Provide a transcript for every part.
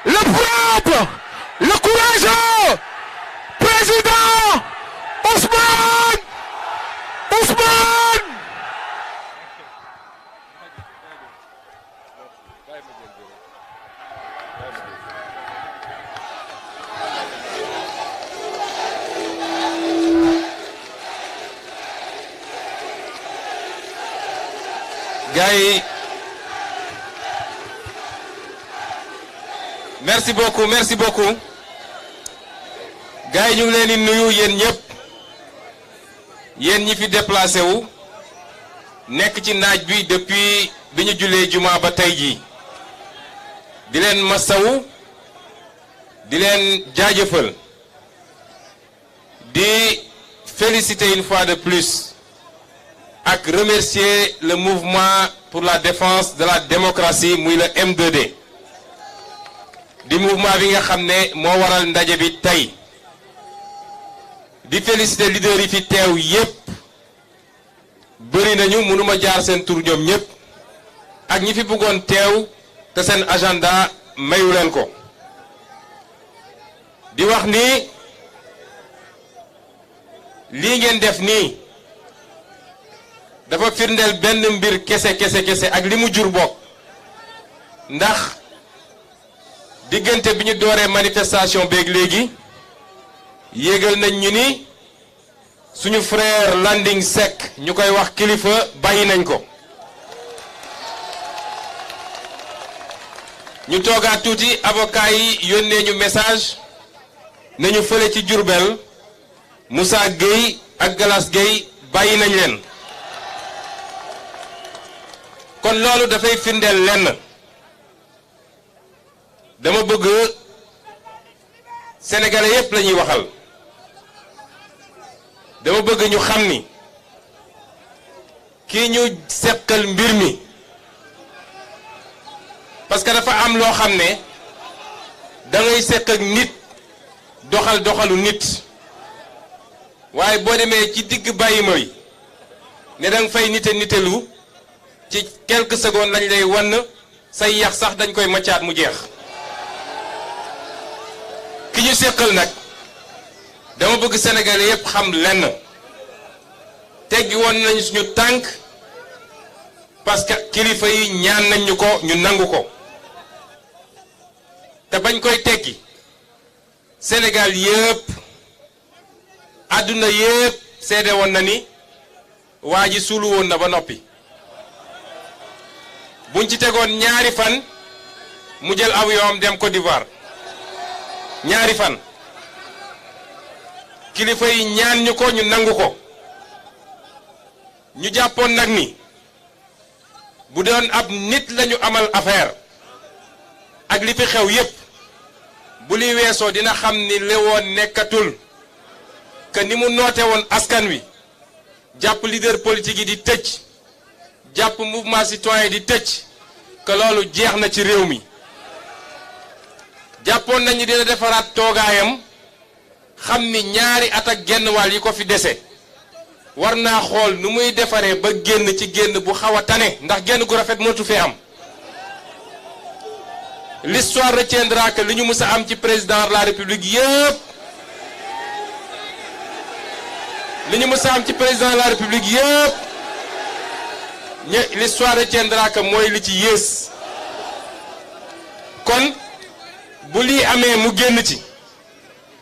le propre, le courageux président Ousmane. Gars yi merci beaucoup gars yi ñu ngi leen di nuyu yéen ñëpp yéen ñi fi déplacé wu nekk ci naaj bi depuis bi ñu jullee juma ba tey jii di leen masawu di leen jaajëfal di féliciter une fois de plus ak remercier le mouvement pour la défense de la démocratie muy le M2D di mouvement bi nga xam ne moo waral ndaje bi tey di féliciter leader yi fi teew yépp bëri nañu mënuma jaar seen tur ñoom ñépp ak ñi fi bëggoon teew te seen agenda mayu leen ko di wax ni lii ngeen def nii dafa firndeel benn mbir kese ak li mu jur bokk ndax diggante bi ñu dooree manifestation beeg léegi yéegal nañ ñu ni suñu frère Landing Seck ñu koy wax kilifa bàyyi nañ ko ñu toogaat tuuti avocat yi yónnee ñu message nañu fële ci Diourbel Moussa Gueye ak Galas Gueye bàyyi nañ leen kon loolu dafay firndeel lenn dama bëgg sénégalais yépp la ñuy waxal dama bëgg ñu xam ni kii ñu seqal mbir mi parce que dafa am loo xam ne da ngay seq ak nit doxalu nit waaye boo demee ci digg bàyyi mooy ne danga fay nitelu ci quelques secondes lañ lay wan say yax sax dañ koy maccaat mu jeex ki ñu seqal nag dama bëgg sénégalais yépp xam lenn teggi woon nañ suñu tànk parce que kilifa yi ñaan nañ ñu ko ñu nangu ko te bañ koy teggi Sénégal yépp àdduna yépp seede woon na ni waa ji suulu woon na ba noppi buñ ci tegoon ñaari fan mu jël avion am dem Côte d'Ivoire ñaari fan kilifa yi ñaan ñu ko ñu nangu ko ñu jàppoon nag ni bu doon ab nit lañu amal affaire ak li fi xew yépp bu li weesoo dina xam ni lewoon nekkatul que ni mu noote woon askan wi jàpp leader politique yi di tëj jàpp mouvement citoyen di tëj que loolu jeex na ci réew mi jàppoon nañu dina defaraat toogaayam xam ni ñaari at ak genn wàll yi ko fi dese war naa xool nu muy defaree ba génn ci génn bu xaw a tane ndax génn gu rafet mënatu fee am l'histoire retiendra que li ñu mës a am ci président de la république yépp li ñu mës a am ci président de la république yépp l'histoire retiendra que mooy li ci yées kon bu lii amee mu génn ci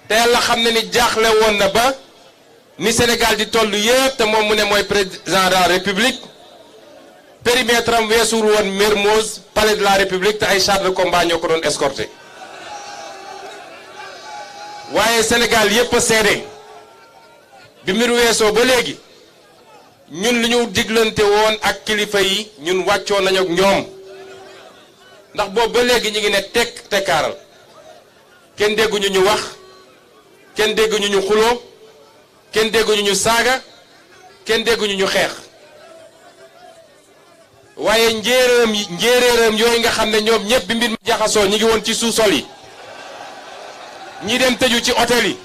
te yàlla xam ne ni jaaxle woon na ba ni Sénégal di toll yépp te moom mu ne mooy président de la république périmètre am weesuwul woon Mermoz palais de la république te ay chars de combat ñoo ko doon escorté waaye Sénégal yépp a seede bi mbir weesoo ba léegi ñun li ñu diglante woon ak kilifa yi ñun wàccoo nañu ak ñoom ndax boobu ba léegi ñu ngi ne tekk tekkaaral kenn dégguñu ñu wax kenn dégguñu ñu xuloo kenn dégguñu ñu saaga kenn dégguñu ñu xeex waaye njéeréeram yooyu nga xam ne ñoom ñëpp bi mbir mi jaxasoo ñi ngi woon ci sous-sol yi ñi dem tëju ci hôtel yi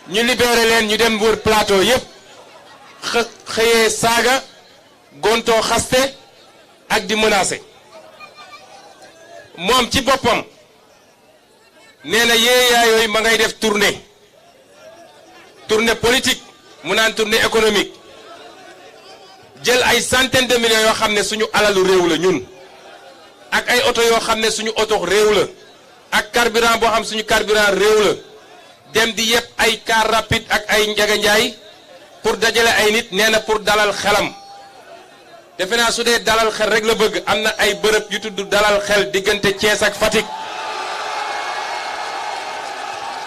ñu libéré leen ñu dem wër plateau yépp xëyee saaga gontoo xaste ak di menacé moom ci boppam nee na yeeyaa yooyu ma ngay def tournée politique mu naan tournée économique jël ay centaines de millions yoo xam ne suñu alalu réew la ñun ak ay oto yoo xam ne suñu oto réew la ak carburant boo xam suñu carburant réew la dem di yëpp ay car rapide ak ay njaganjaay pour dajale ay nit nee na pour dalal xelam defe naa su dee dalal xel rek la bëgg am na ay bërëb yu tudd dalal xel diggante Thiès ak Fatick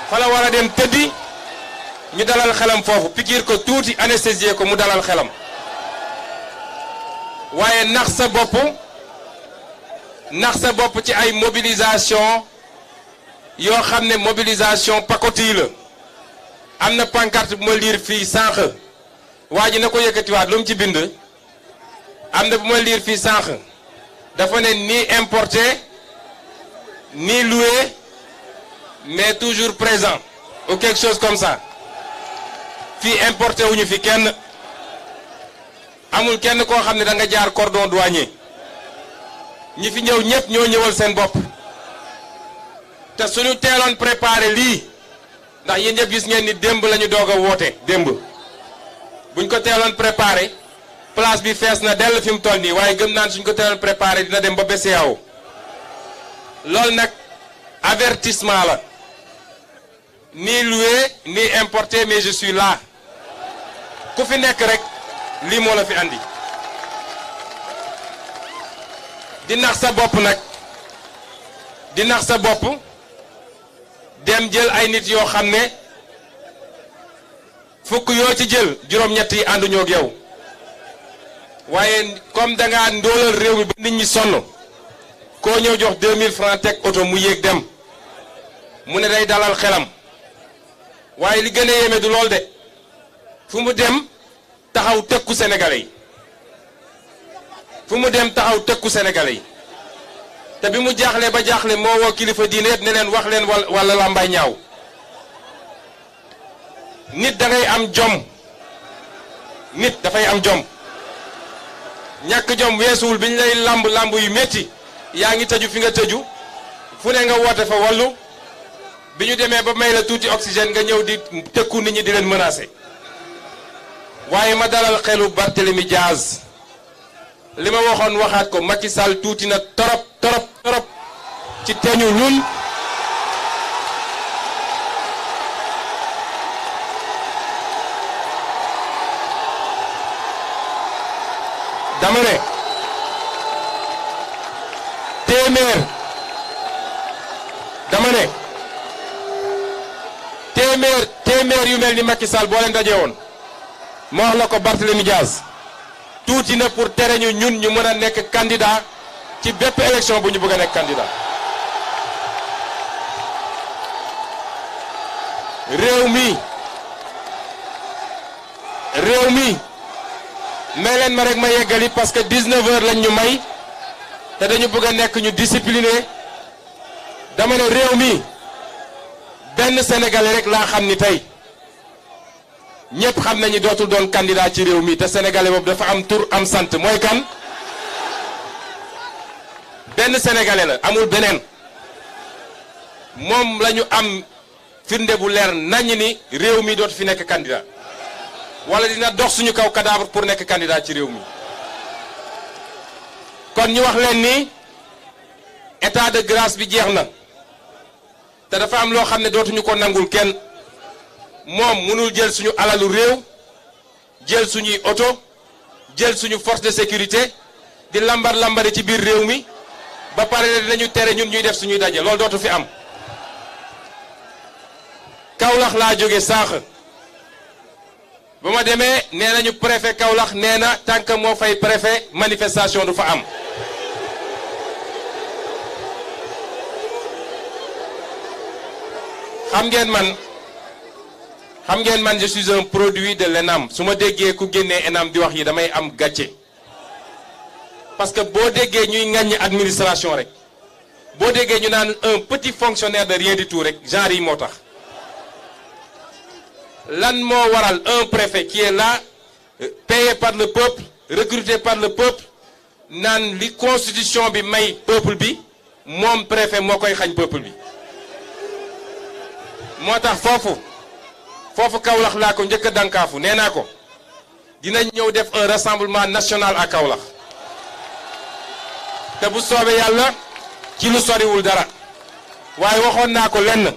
fa la war a dem tëddi ñu dalal xelam foofu pikiir ko tuuti anesthésier ko mu dalal xelam waaye nax sa bopp ci ay mobilisation yoo xam ne mobilisation pacotille la am na pancarte bu ma liir fii sànq waa ji na ko yëkkatiwaat lu mu ci bind am na bu ma liir fii sànq dafa ne ni importé ni loué mais toujours présent ou quelque chose comme ça fii importé wuñu fi kenn amul kenn koo xam ne da nga jaar cordon douanier ñi fi ñëw ñëpp ñoo ñëwal seen bopp te suñu teeloon préparé lii ndax yéen ñëpp gis ngeen ni démb la ñu doog a woote démb buñ ko teeloon préparé place bi fees na dell fi mu toll nii waaye gëm naan suñ ko teeloon préparé dina dem ba BCEAO loolu nag avertissement la ni loué ni importé mais je suis là ku fi nekk rek lii moo la fi andi di nax sa bopp nag di nax sa bopp dem jël ay nit yoo xam ne fukk yoo ci jël juróom-ñett yi ànduñoo ak yow waaye comme da ngaa ndóolal réew mi ba nit ñi sonn koo ñëw jox 2000 francs teg oto mu yéeg dem mu ne day dalal xelam waaye li gën a yéeme du lool de fu mu dem taxaw tëkku sénégalais yi fu mu dem taxaw tëkku sénégalais yi te bi mu jaaxle ba jaaxle moo woo kilifa diine yëpp ne leen wax leen wala làmbaay ñaaw nit da ngay am jom nit dafay am jom ñàkk jom weesuwul bi ñu lay lamb yu métti yaa ngi tëju fi nga tëju fu ne nga woote fa wallu bi ñu demee ba may la tuuti oxygène nga ñëw di tëkku nit ñi di leen menacer waaye ma dalal xelu Barthélemy Diaz li ma waxoon waxaat ko Macky Sall tuuti na torop ci teñu ñun dama ne téeméer yu mel ni Macky Sall boo leen daje woon ma wax la ko Barthélemy Diaz tuuti na pour tere ñu ñun ñu mën a nekk candidat ci bépp élection bu ñu bëgg a nekk candidat réew mi may leen ma rek ma yeggali parce que 19 heures lañ ñu may te dañu bëgg a nekk ñu discipliné dama ne réew mi benn sénégalais rek laa xam ni tey ñëpp xam nañu dootul doon candidat ci réew mi te sénégalais boobu dafa am tur am sant mooy kan benn sénégalais la amul beneen moom la ñu am firnde bu leer nañ ni réew mi dootu fi nekk candidat wala dina dox suñu kaw cadavre pour nekk candidat ci réew mi kon ñu wax leen ni état de grâce bi jeex na te dafa am loo xam ne dootuñu ko nangul kenn moom mënul jël suñu alalu réew jël suñuy oto jël suñu force de sécurité di lambari ci biir réew mi ba pare dinañu tere ñun ñuy def suñuy daje loolu dootu fi am Kaolack laa jóge sànq ba ma demee nee nañu préfet Kaolack nee na tant que moo fay préfet manifestation du fa am xam ngeen man je suis un produit de l'ENAM su ma déggee ku génnee ENAM di wax yi damay am gàcce parce que boo déggee ñuy ŋàññi administration rek boo déggee ñu naan un petit fonctionnaire de rien du tout rek genre yi moo tax lan moo waral un préfet qui est là payé par le peuple recruté par le peuple naan li constitution bi may peuple bi moom préfet moo koy xañ peuple bi moo tax foofu Kaolack laa ko njëkk a dankaafu nee naa ko dinañ ñëw def un rassemblement national à Kaolack te bu soobee yàlla ci lu soriwul dara waaye waxoon naa ko lenn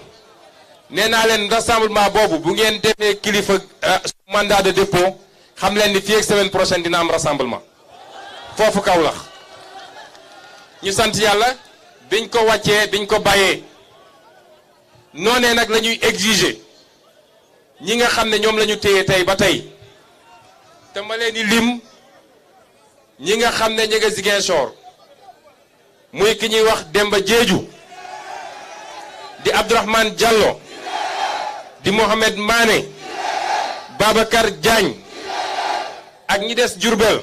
nee naa leen rassemblement boobu bu ngeen defee kilifa mandat de dépôt xam leen ni fii ak semaine prochaine dina am rassemblement foofu Kaolack ñu sant yàlla biñ ko wàccee biñ ko bàyyee noonee nag la ñuy exiger ñi nga xam ne ñoom la ñu téye tey ba tey te ma leen di lim ñi nga xam ne ñi nga Ziguinchor muy ki ñuy wax Demba Diédhiou di Abdourahmane Diallo di Mohamed Mané Babacar Diagne ak ñi des Diourbel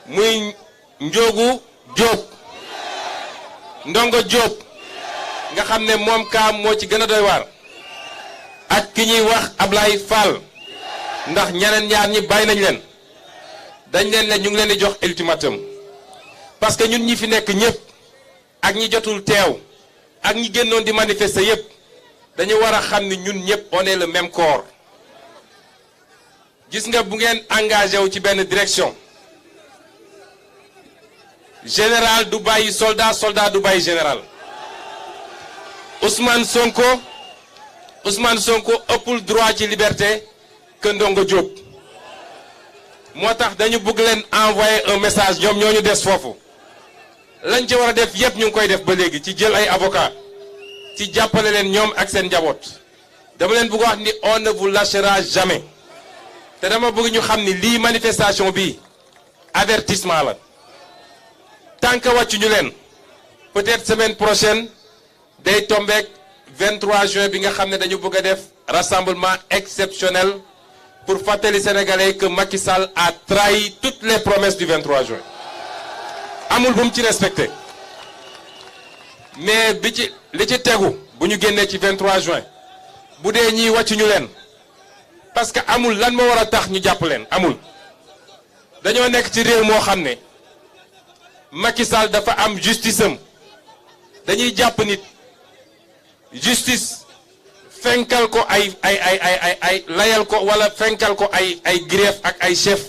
muy Ndiogu Diop Ndongo Diop nga xam ne moom kaam moo ci gën a doy waar ak ki ñuy wax Ablaye Fall ndax ñeneen ñaar ñi bàyyi nañ leen dañ leen ne ñu ngi leen di jox ultimatum parce que ñun ñi fi nekk ñëpp ak ñi jotul teew ak ñi génnoon di manifester yëpp dañu war a xam ni ñun ñëpp on est le même corps gis nga bu ngeen engagé wu ci benn direction général du bàyyi soldat soldat du bàyyi général Ousmane Sonko ëppul droit ci liberté que Ndongo Diop moo tax dañu bëgg leen envoyer un message ñoom ñoo ñu des foofu lañ ci war a def yépp ñu ngi koy def ba léegi ci jël ay avocat ci jàppale leen ñoom ak seen njaboot dama leen bëgg wax ni on ne vous lâchera jamais te dama bëgg ñu xam ni lii manifestation bi avertissement la tant que wàccu ñu leen peut-être semaine prochaine day tombeek 23 juin bi nga xam ne dañu bëgg a def rassemblement exceptionnel pour fàttali Sénégalais que Macky Sall a trahi toutes les promesses du 23 juin amul bu mu ci respecté mais li ci tegu bu ñu génnee ci 23 juin bu dee ñiy wàccu ñu leen parce que amul lan moo war a tax ñu jàpp leen amul dañoo nekk ci réew moo xam ne Macky Sall dafa am justice am dañuy jàpp nit justice fenkal ko ay layal ko wala fenkal ko ay grief ak ay chef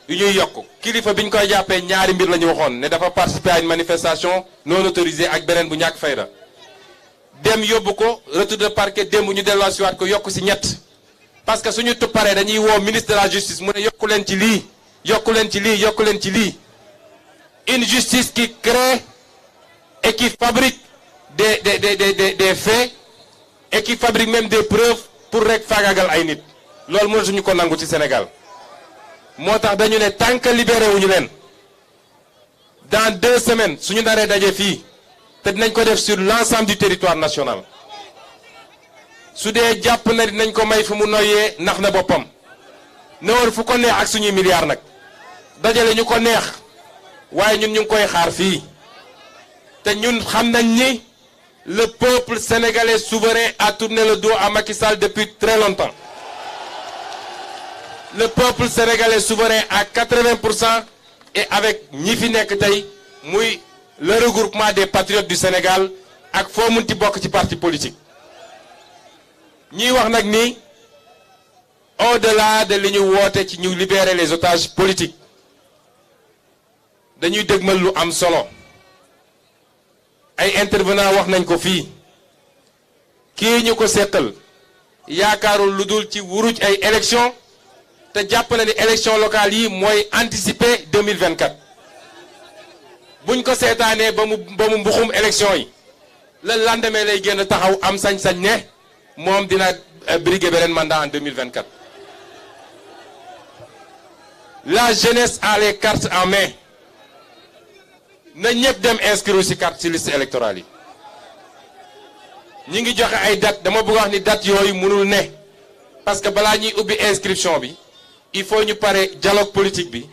yu ñuy yokk kilifa bi ñu koy jàppee ñaari mbir la ñu waxoon ne dafa participer à une manifestation non autorisée ak beneen bu ñàkk fayda dem yóbbu ko retour de parquet démb ñu delloosiwaat ko yokk ci ñett parce que suñu paree dañuy woo ministre de la justice mu ne yokku leen ci lii yokku leen ci lii yokku leen ci lii une justice qui crée et qui fabrique des faits et qui fabrique même des preuves pour rek faagaagal ay nit loolu mënatuñu ko nangu ci Sénégal moo tax dañu ne tant que libéré wuñu leen dans 2 semaines suñu naree daje fii te dinañ ko def sur l'ensemble du territoire national su dee jàpp na dinañ ko may fu mu noyyee nax na boppam na war fu ko neex ak suñuy milliards nag dajale ñu ko neex waaye ñun ñu ngi koy xaar fii te ñun xam nañ ni le peuple sénégalais souverain a tourné le dos à Macky Sall depuis très longtemps. Le peuple sénégalais souverain à 80% et avec ñi fi nekk tey muy le regroupement des patriotes du Sénégal ak foo munti bokk ci parti politique. ñiy wax nag ni au-delà de li ñu woote ci ñu libérer les otages politiques dañuy dégmal lu am solo. ay intervenant wax nañ ko fii kii ñu ko seqal yaakaarul lu dul ci wuruj ay élection te jàpp na ni élection locale yi mooy anticiper 2024 buñ ko seetaanee ba mu mbuxum élection yi le lendemain lay génn taxaw am sañ-sañ ne moom dina briguer beneen mandat en 2024 la jeunesse a les cartes en main. na ñëpp dem inscrire ci carte ci liste électorale yi ñi ngi joxe ay date dama bëgg wax ni date yooyu mënul ne parce que balaa ñuy ubbi inscription bi il faut ñu pare dialogue politique bi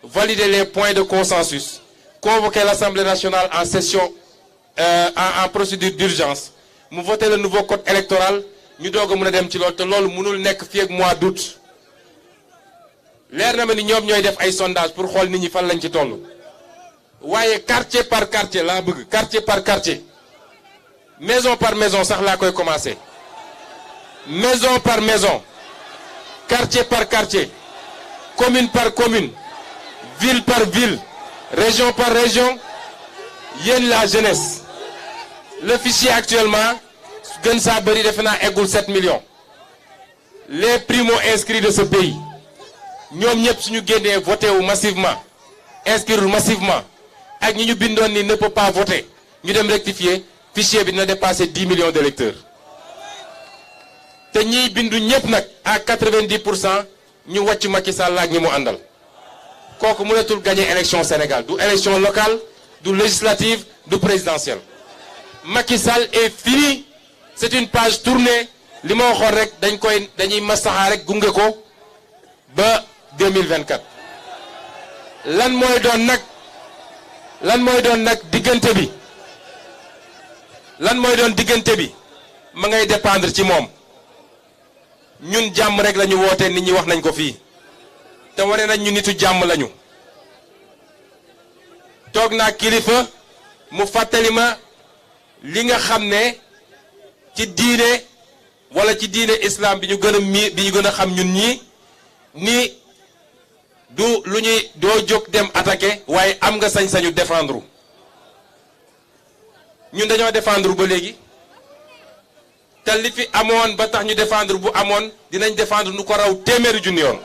valider les points de consensus convoquer l'Assemblée nationale en session en procédure d'urgence mu voter le nouveau code électoral ñu doog a mën a dem ci loolu te loolu mënul nekk fii ak mois d'août leer na ma ni ñoom ñooy def ay sondage pour xool nit ñi fan lañ ci toll. waaye quartier par quartier laa bëgg quartier par quartier maison par maison sax laa koy commencer maison par maison, quartier par quartier, commune par commune, ville par ville, région par région, yéen la jeunesse. Le fichier actuellement, gën saa bëri defe naa eggul 7 millions. Les primo-inscrits de ce pays, ñoom ñëpp suñu génnee voté wu massivement, inscrire massivement, ak ñi ñu bindoon ni ne peut pas voter, ñu dem rectifier, fichier bi dina dépasser 10 millions d'électeurs. te ñiy bindu ñëpp nag à 90% ñu wàcc Macky Sall ak ñi mu àndal. kooku mënatul gagner élection Sénégal du élection locale du législative du présidentielle. Macky Sall est fini, c'est une page tournée. li ma waxoon rek dañuy maslaxa rek gunge ko ba 2024. lan mooy doon nag diggante bi ma ngay dépendre ci moom. ñun jàmm rek lañu woote, nit ñi wax nañ ko fii te wane nañ ñu nitu jàmm lañu. toog naa kilifa mu fàttali ma li nga xam ne ci diine wala ci diine islam bi ñu gën a xam ñun ñii ni du lu ñuy doo jóg dem attaquer waaye am nga sañ-sañu défendre. ñun dañoo défendre ba léegi te li fi amoon ba tax ñu défendre bu amoon dinañ défendre nu ko raw téeméeri junni yoon.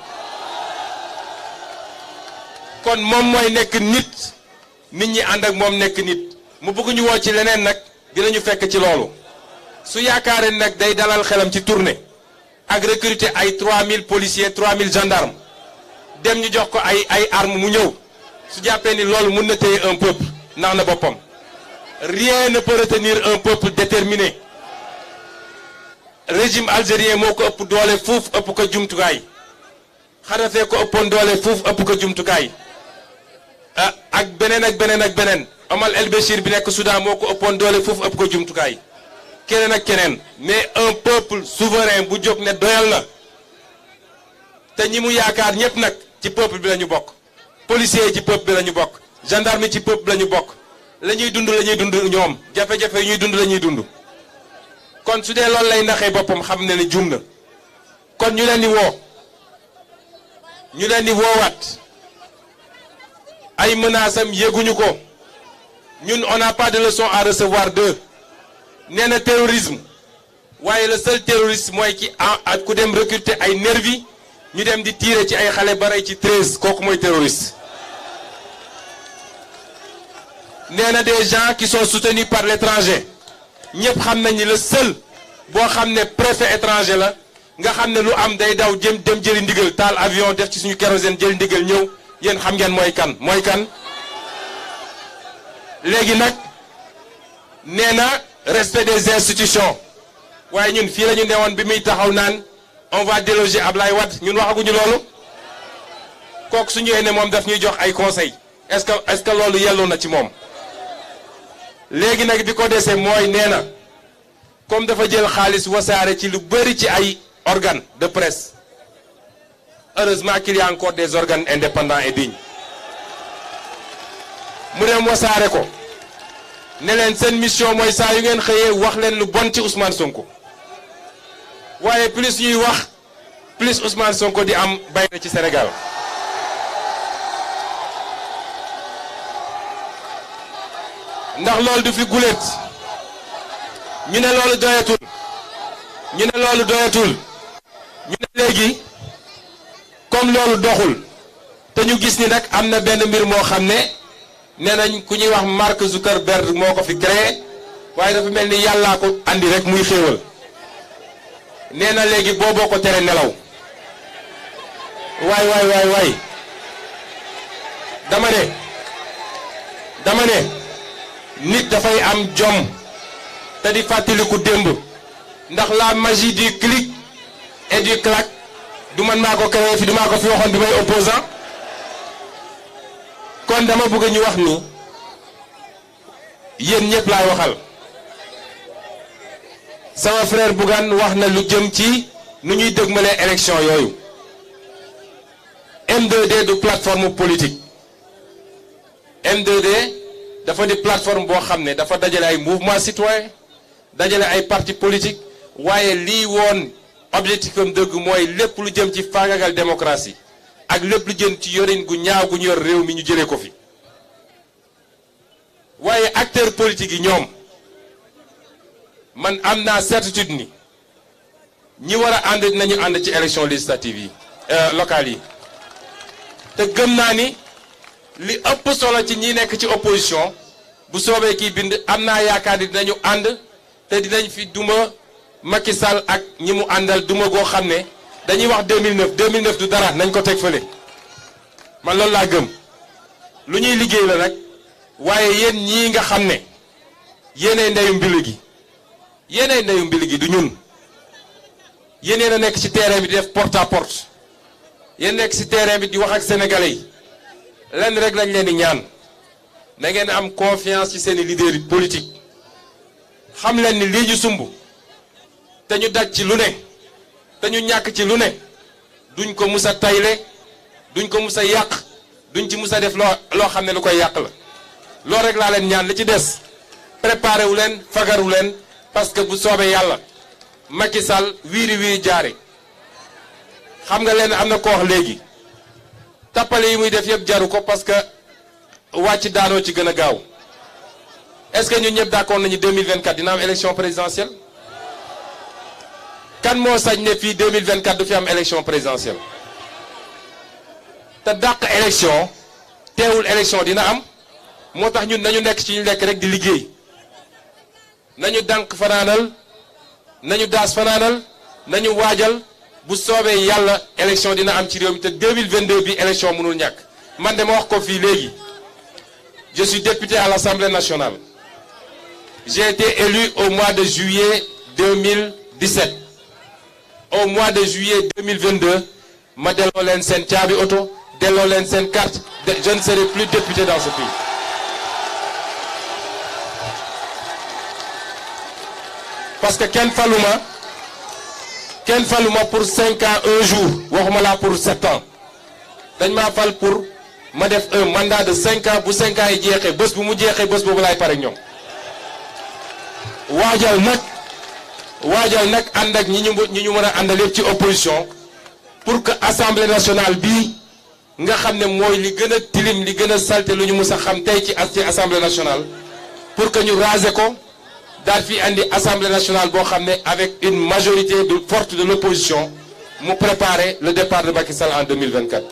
kon moom mooy nekk nit ñi ànd ak moom nekk nit mu bëgg ñu woo ci leneen nag dinañu fekk ci loolu. su yaakaaree nag day dalal xelam ci tournée ak recruter ay 3000 policiers 3000 gendarmes dem ñu jox ko ay armes mu ñëw su jàppee ni loolu mën na téye un peuple nax na boppam. rien ne peut retenir un peuple déterminé. régime algérien moo ko ëpp doole fuuf ëpp ko jumtukaay. Kadhafi ko ëppoon doole fuuf ëpp ko jumtukaay. ak beneen. Omar El Béchir bi nekk Soudan moo ko ëppoon doole fuuf ëpp ko jumtukaay. keneen ak keneen mais un peuple souverain bu jóg ne doyal na te ñi mu yaakaar ñëpp nag ci peuple bi la ñu bokk. policiers yi ci peuple bi la ñu bokk. gendarme yi ci peuple bi la ñu bokk. la ñuy dund ñoom jafe-jafe yi ñuy dund la ñuy dund. kon su dee loolu lay naxee boppam xam ne ni juum na. kon ñu leen di woowaat ay menaces am yéguñu ko. ñun on n'a pas de leçon à recevoir d'eux. nee na terrorisme waaye le seul terroriste mooy ki ku dem recruter ay nervi ñu dem di tirer ci ay xale ba rey ci 13 kooku mooy terroriste. nee na des gens qui sont soutenus par l'étranger ñëpp xam nañ ni le seul boo xam ne préfet étranger la nga xam ne lu am day daw dem jëli ndigal taal avion def ci suñu kérosène jëli ndigal ñëw yéen xam ngeen mooy kan. léegi nag nee na respect des institutions waaye ñun fii la ñu newoon bi muy taxaw naan on va déloger Ablaye Wade ñun waxaguñu loolu kooku su ñëwee ne moom daf ñuy jox ay conseils est-ce que loolu yelloo na ci moom. léegi nag bi ko desee mooy nee na comme dafa jël xaalis wasaare ci lu bëri ci ay organes de presse heureusement qu'il y a encore des organes indépendants et dignes mu dem wasaare ko. ne leen seen mission mooy saa yu ngeen xëyee wax leen lu bon ci Ousmane Sonko waaye plus ñuy wax plus Ousmane Sonko di am bay na ci Sénégal. ndax loolu du fi guléet ñu ne loolu doyatul ñu ne léegi comme loolu doxul te ñu gis ni nag am na benn mbir moo xam ne. nee nañ ku ñuy wax Mark Zuckerberg moo ko fi créé waaye dafa mel ni yàllaa ko andi rek muy xéewal nee na léegi booboo ko tere nelaw waay dama ne nit dafay am jom te di fàttaliku démb ndax la magie du clic et du clac du man maa ko créé fi du maa ko fi waxoon bi may opposant kon dama bëgg ñu wax ni yéen ñëpp laay waxal sama frère Bougane wax na lu jëm ci nu ñuy dëgmalee élection yooyu M2D du plateforme politique M2D dafa di plateforme boo xam ne dafa dajale ay mouvement citoyen dajale ay parti politique waaye lii woon objectif am dëgg mooy lépp lu jëm ci faagagal démocratie ak lépp lu jëm ci yorin gu ñaaw gu ñu yor réew mi ñu jëlee ko fi waaye acteurs politiques yi ñoom man am naa certitude ni ñi war a ànd nañu ànd ci élection législative yi locales yi te gëm naa ni li ëpp solo ci ñi nekk ci opposition bu soobee kii bind am naa yaakaar ni dinañu ànd te dinañ fi duma Macky Sall ak ñi mu àndal duma goo xam ne dañuy wax 2009 du dara nañ ko teg fële man loolu laa gëm lu ñuy liggéey la nag waaye yéen ñii nga xam ne yéenay ndeyu mbili gi du ñun yéen a nekk ci terrain bi di def porte à porte yéen nekk ci terrain bi di wax ak sénégalais yi lenn rek lañ leen di ñaan na ngeen am confiance ci seeni leader politique xam leen ni lii ñu sumb te ñu daj ci lu ne te ñu ñàkk ci lu ne duñ ko mus a tayle duñ ko mus a yàq duñ ci mus a def loo xam ne lu koy yàq la loolu rek laa leen ñaan li ci des préparé wu leen fagaru leen parce que bu soobee yàlla Macky Sall wiiri wiiri jaare xam nga leen am na ko wax léegi tappale yi muy def yëpp jaru ko parce que wàcc daanoo ci gën a gaaw est-ce que ñun ñëpp d'accord nañu 2024 dina am élection présidentielle kan moo sañ ne fii 2024 du fi am élection présidentielle te dàq élection teewul élection dina am moo tax ñun nañu nekk ci ñu lekk rek di liggéey nañu dànk fanaanal nañu daas fanaanal nañu waajal bu soobee yàlla élection dina am ci réew mi te 2022 bi élection mënul ñàkk man de ma wax ko fii léegi je suis député à l'Assemblée nationale j'ai été élu au mois de juillet 2017 au mois de juillet 2022 ma delloo leen seen caabi oto delloo leen seen carte je ne serai plus député dans ce pays parce que kenn faluma pour 5 ans un jour waxuma laa pour 7 ans dañ maa fal pour ma def un mandat de 5 ans bu 5 ans yi jeexee bés bu mu jeexee bés boobu laay pare ak ñoom waajal nag ànd ak ñi ñu mën a àndal yëpp ci opposition pour que assemblée nationale bii nga xam ne mooy li gën a tilim li gën a salte lu ñu mus a xam tey ci assemblée nationale pour que ñu raser ko daal fi andi assemblée nationale boo xam ne avec une majorité forte de l'opposition mu préparer le départ de Macky Sall en 2024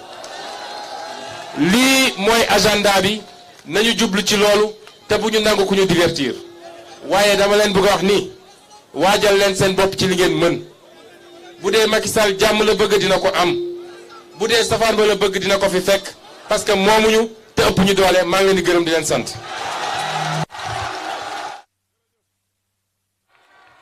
lii mooy agenda bi nañu jublu ci loolu te bu ñu nangu ku ñu divertir waaye dama leen bëgg a wax ni waajal leen seen bopp ci li ngeen mën bu dee Macky Sall jàmm la bëgg dina ko am bu dee safaan ba la bëgg dina ko fi fekk parce que moomuñu te ëpp ñu doole maa ngi leen di gërëm di leen sant